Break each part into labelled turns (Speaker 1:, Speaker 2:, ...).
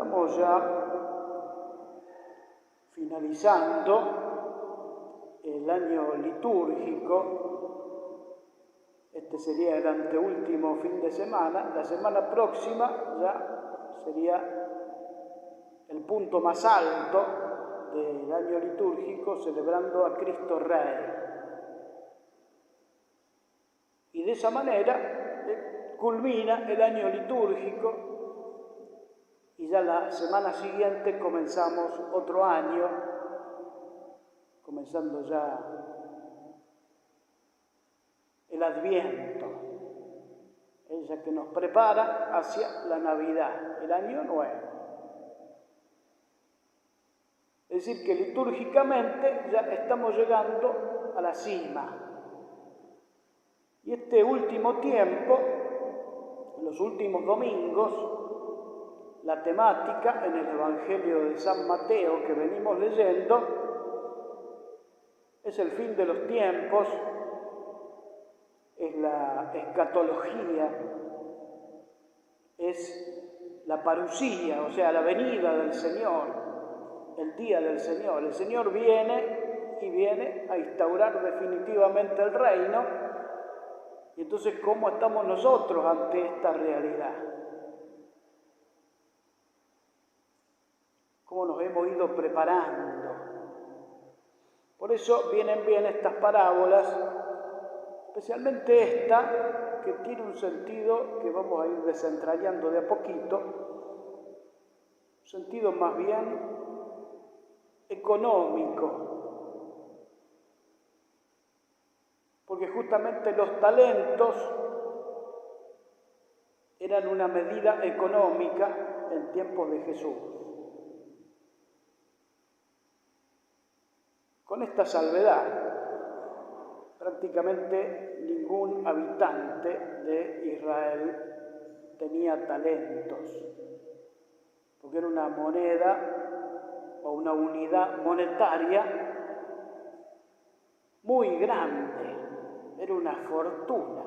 Speaker 1: estamos ya finalizando el año litúrgico. Este sería el anteúltimo fin de semana. La semana próxima ya sería el punto más alto del año litúrgico, celebrando a Cristo Rey. Y de esa manera culmina el año litúrgico y ya la semana siguiente comenzamos otro año, comenzando ya el Adviento, ella que nos prepara hacia la Navidad, el año nuevo. Es decir, que litúrgicamente ya estamos llegando a la cima. Y este último tiempo, los últimos domingos, la temática en el Evangelio de San Mateo que venimos leyendo es el fin de los tiempos, es la escatología, es la parusía, o sea, la venida del Señor, el día del Señor. El Señor viene y viene a instaurar definitivamente el reino. Y entonces, ¿cómo estamos nosotros ante esta realidad? ¿Cómo nos hemos ido preparando? Por eso vienen bien estas parábolas, especialmente esta, que tiene un sentido que vamos a ir desentrañando de a poquito, un sentido más bien económico, porque justamente los talentos eran una medida económica en tiempos de Jesús. Con esta salvedad, prácticamente ningún habitante de Israel tenía talentos, porque era una moneda o una unidad monetaria muy grande, era una fortuna.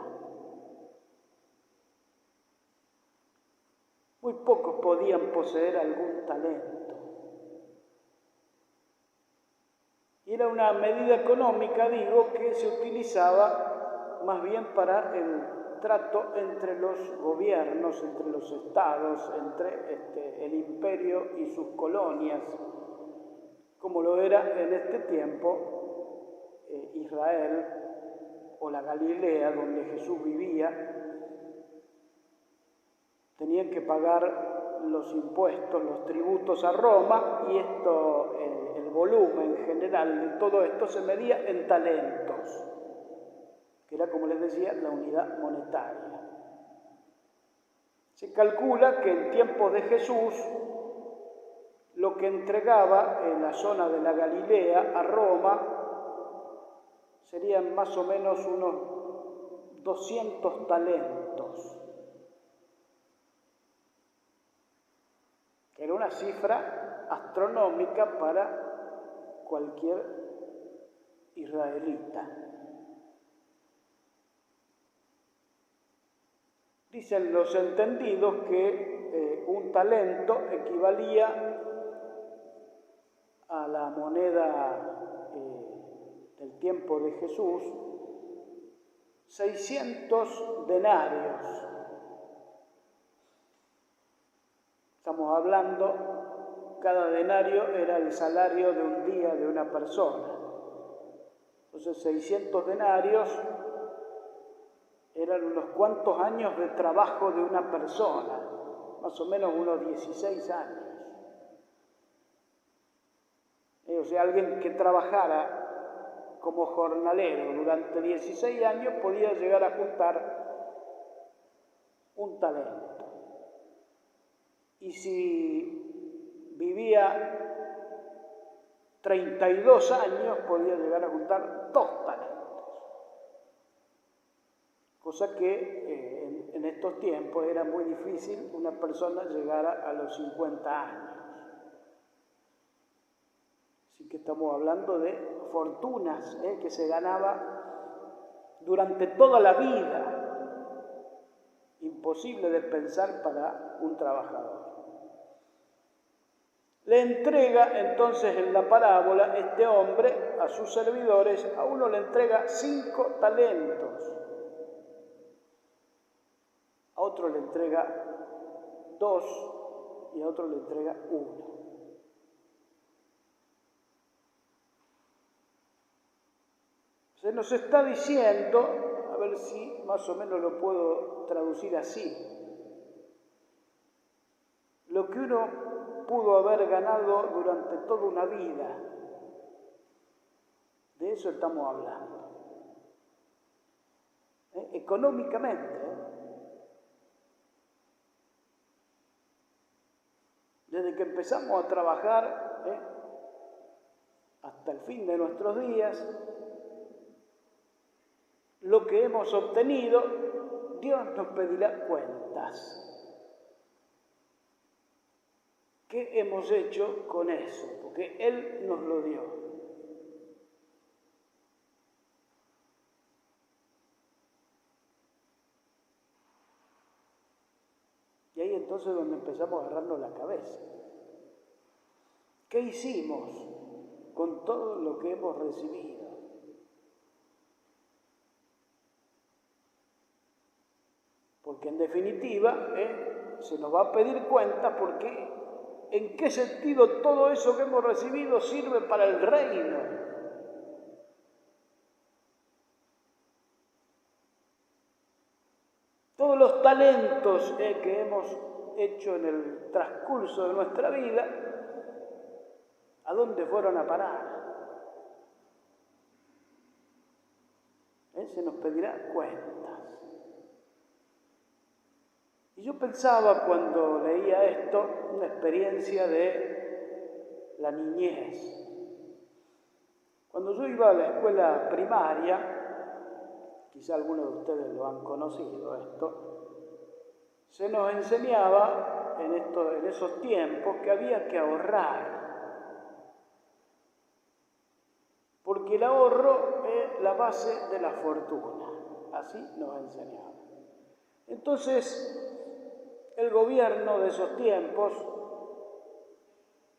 Speaker 1: Muy pocos podían poseer algún talento. Y era una medida económica, digo, que se utilizaba más bien para el trato entre los gobiernos, entre los estados, entre el imperio y sus colonias, como lo era en este tiempo Israel o la Galilea, donde Jesús vivía. Tenían que pagar los impuestos, los tributos a Roma, y el volumen general de todo esto se medía en talentos, que era, como les decía, la unidad monetaria. Se calcula que en tiempos de Jesús, lo que entregaba en la zona de la Galilea a Roma serían más o menos unos 200 talentos. Era una cifra astronómica para cualquier israelita. Dicen los entendidos que un talento equivalía a la moneda del tiempo de Jesús, 600 denarios. Estamos hablando, cada denario era el salario de un día de una persona. Entonces 600 denarios eran unos cuantos años de trabajo de una persona, más o menos unos 16 años. O sea, alguien que trabajara como jornalero durante 16 años podía llegar a juntar un talento. Y si vivía 32 años, podía llegar a juntar 2 talentos. Cosa que en estos tiempos era muy difícil una persona llegara a los 50 años. Así que estamos hablando de fortunas que se ganaba durante toda la vida. Imposible de pensar para un trabajador. Le entrega entonces en la parábola este hombre a sus servidores, a uno le entrega 5 talentos, a otro le entrega 2 y a otro le entrega 1. Se nos está diciendo, a ver si más o menos lo puedo traducir así, lo que uno pudo haber ganado durante toda una vida, de eso estamos hablando. Económicamente, desde que empezamos a trabajar hasta el fin de nuestros días, lo que hemos obtenido, Dios nos pedirá cuentas. ¿Qué hemos hecho con eso? Porque Él nos lo dio. Y ahí entonces es donde empezamos a agarrarnos la cabeza. ¿Qué hicimos con todo lo que hemos recibido? Porque en definitiva se nos va a pedir cuenta porque ¿en qué sentido todo eso que hemos recibido sirve para el reino? Todos los talentos que hemos hecho en el transcurso de nuestra vida, ¿a dónde fueron a parar? Se nos pedirá cuentas. Y yo pensaba cuando leía esto, una experiencia de la niñez. Cuando yo iba a la escuela primaria, quizá algunos de ustedes lo han conocido esto, se nos enseñaba en esos tiempos que había que ahorrar, porque el ahorro es la base de la fortuna, así nos enseñaba. Entonces, el gobierno de esos tiempos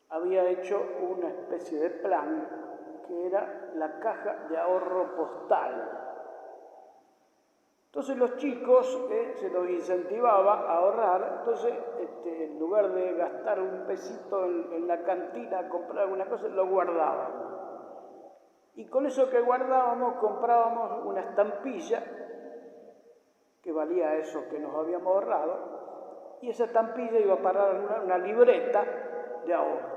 Speaker 1: había hecho una especie de plan que era la caja de ahorro postal. Entonces los chicos se los incentivaba a ahorrar, entonces en lugar de gastar un pesito en la cantina a comprar alguna cosa, lo guardábamos. Y con eso que guardábamos comprábamos una estampilla que valía eso que nos habíamos ahorrado, y esa estampilla iba a parar en una libreta de ahorro.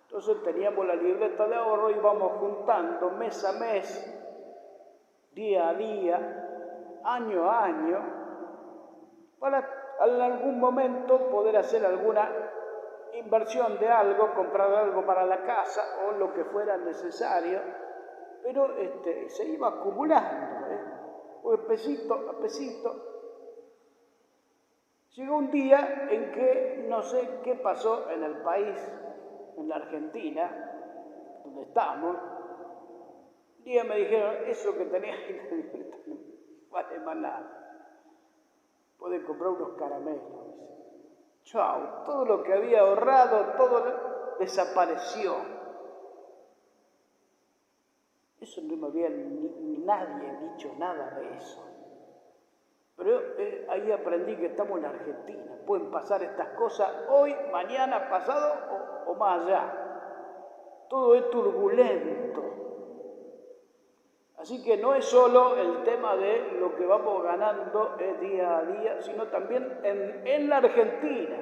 Speaker 1: Entonces teníamos la libreta de ahorro y íbamos juntando mes a mes, día a día, año a año, para en algún momento poder hacer alguna inversión de algo, comprar algo para la casa o lo que fuera necesario, pero se iba acumulando, pues pesito a pesito. Llegó un día en que no sé qué pasó en el país, en la Argentina, donde estamos. Un día me dijeron, eso que tenías en la libreta no vale más nada. Pueden comprar unos caramelos. Chau, todo lo que había ahorrado, todo desapareció. Eso no me había nadie dicho nada de eso. Pero ahí aprendí que estamos en Argentina. Pueden pasar estas cosas hoy, mañana, pasado o más allá. Todo es turbulento. Así que no es solo el tema de lo que vamos ganando día a día, sino también en la Argentina,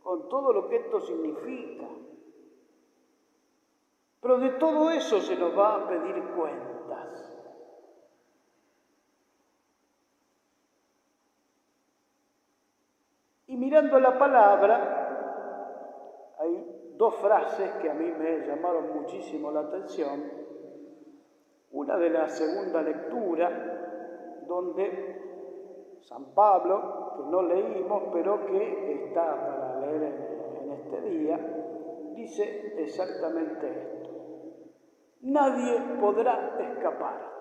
Speaker 1: con todo lo que esto significa. Pero de todo eso se nos va a pedir cuentas. Y mirando la palabra, hay 2 frases que a mí me llamaron muchísimo la atención. Una de la segunda lectura, donde San Pablo, que no leímos, pero que está para leer en este día, dice exactamente esto. Nadie podrá escapar.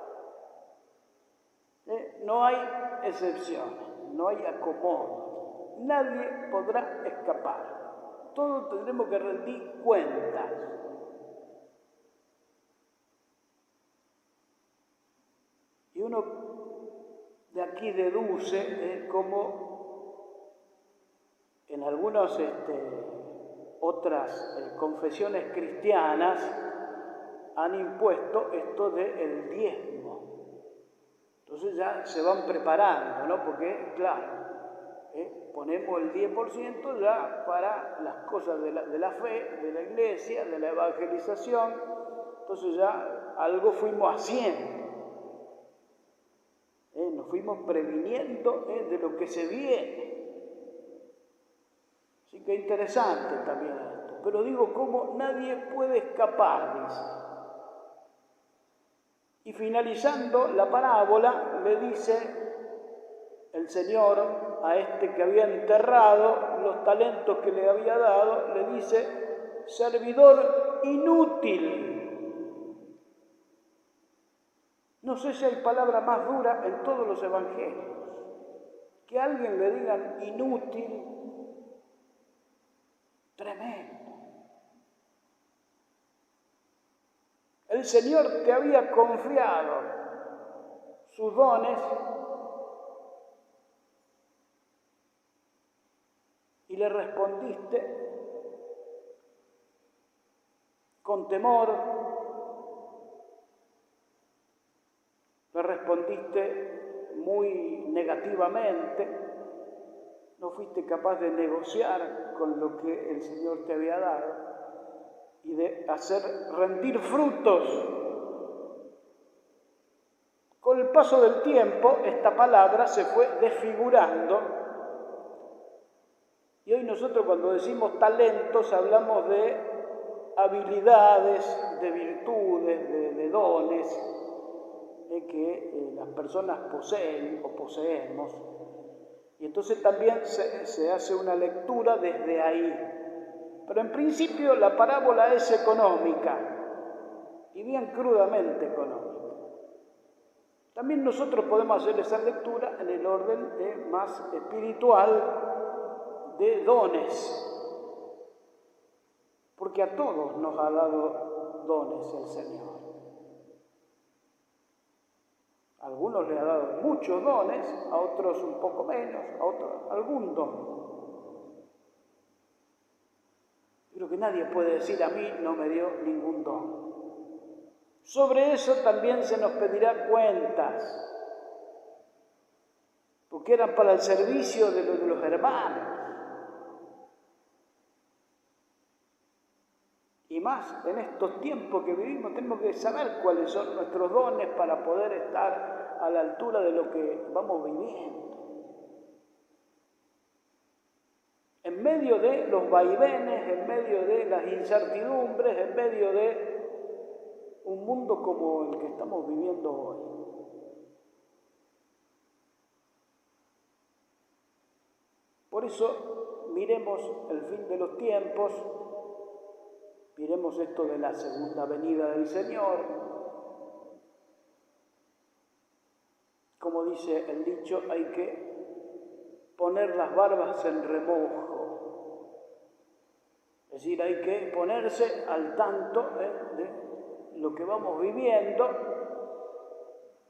Speaker 1: No hay excepciones, no hay acomodo. Nadie podrá escapar. todos tendremos que rendir cuentas. Y uno de aquí deduce cómo en algunas otras confesiones cristianas han impuesto esto del diezmo. Entonces ya se van preparando, ¿no? Porque, claro, ponemos el 10% ya para las cosas de la fe, de la iglesia, de la evangelización. Entonces ya algo fuimos haciendo. Nos fuimos previniendo de lo que se viene. Así que interesante también esto. Pero digo, ¿cómo nadie puede escapar? Dice. Y finalizando la parábola, le dice el Señor a este que había enterrado los talentos que le había dado, le dice, servidor inútil. No sé si hay palabra más dura en todos los evangelios. Que a alguien le digan inútil, tremendo. El Señor te había confiado sus dones y le respondiste con temor, le respondiste muy negativamente, no fuiste capaz de negociar con lo que el Señor te había dado y de hacer rendir frutos. Con el paso del tiempo, esta palabra se fue desfigurando y hoy nosotros cuando decimos talentos hablamos de habilidades, de virtudes, de dones que las personas poseen o poseemos. Y entonces también se hace una lectura desde ahí. Pero en principio la parábola es económica y bien crudamente económica. También nosotros podemos hacer esa lectura en el orden más espiritual de dones, porque a todos nos ha dado dones el Señor. A algunos le ha dado muchos dones, a otros un poco menos, a otros algún don. Creo que nadie puede decir a mí no me dio ningún don. Sobre eso también se nos pedirá cuentas, porque eran para el servicio de los hermanos. Y más en estos tiempos que vivimos tenemos que saber cuáles son nuestros dones para poder estar a la altura de lo que vamos viviendo. En medio de los vaivenes, en medio de las incertidumbres, en medio de un mundo como el que estamos viviendo hoy. Por eso miremos el fin de los tiempos, miremos esto de la segunda venida del Señor. Como dice el dicho, hay que poner las barbas en remojo. Es decir, hay que ponerse al tanto de lo que vamos viviendo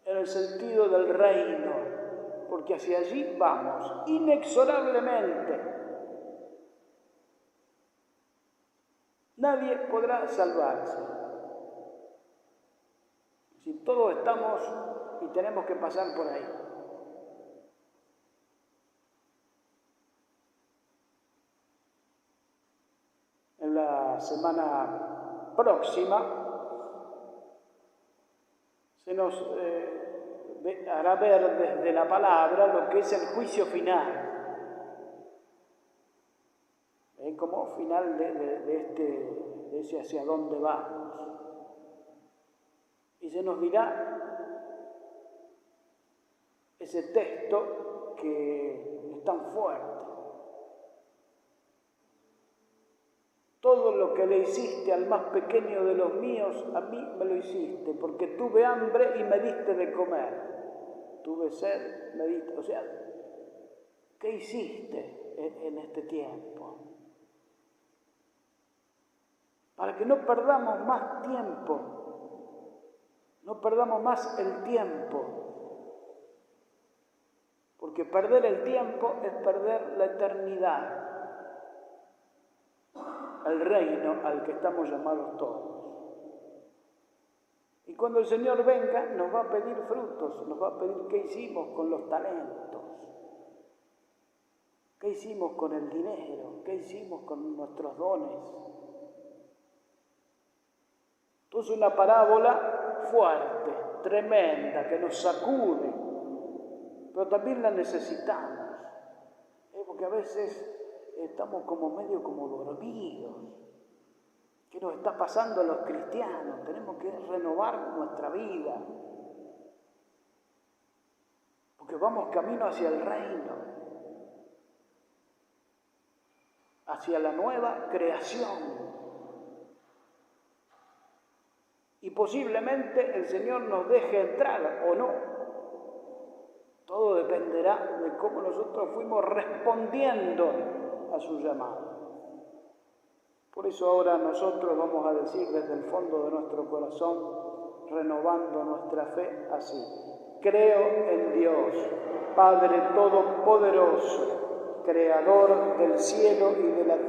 Speaker 1: en el sentido del reino, porque hacia allí vamos, inexorablemente. Nadie podrá salvarse. Si todos estamos y tenemos que pasar por ahí. En la semana próxima se nos hará ver desde la palabra lo que es el juicio final. Como final de ese hacia dónde vamos. Y se nos dirá ese texto que es tan fuerte. Todo lo que le hiciste al más pequeño de los míos, a mí me lo hiciste, porque tuve hambre y me diste de comer. Tuve sed, me diste. O sea, ¿qué hiciste en este tiempo? para que no perdamos más tiempo, no perdamos más el tiempo, porque perder el tiempo es perder la eternidad, el reino al que estamos llamados todos. Y cuando el Señor venga, nos va a pedir frutos, nos va a pedir qué hicimos con los talentos, qué hicimos con el dinero, qué hicimos con nuestros dones. Entonces una parábola fuerte, tremenda, que nos sacude, pero también la necesitamos, porque a veces estamos medio como dormidos. ¿Qué nos está pasando a los cristianos? Tenemos que renovar nuestra vida, porque vamos camino hacia el reino, hacia la nueva creación. Y posiblemente el Señor nos deje entrar o no. Todo dependerá de cómo nosotros fuimos respondiendo a su llamado. Por eso ahora nosotros vamos a decir desde el fondo de nuestro corazón, renovando nuestra fe así: creo en Dios, Padre Todopoderoso, Creador del cielo y de la tierra.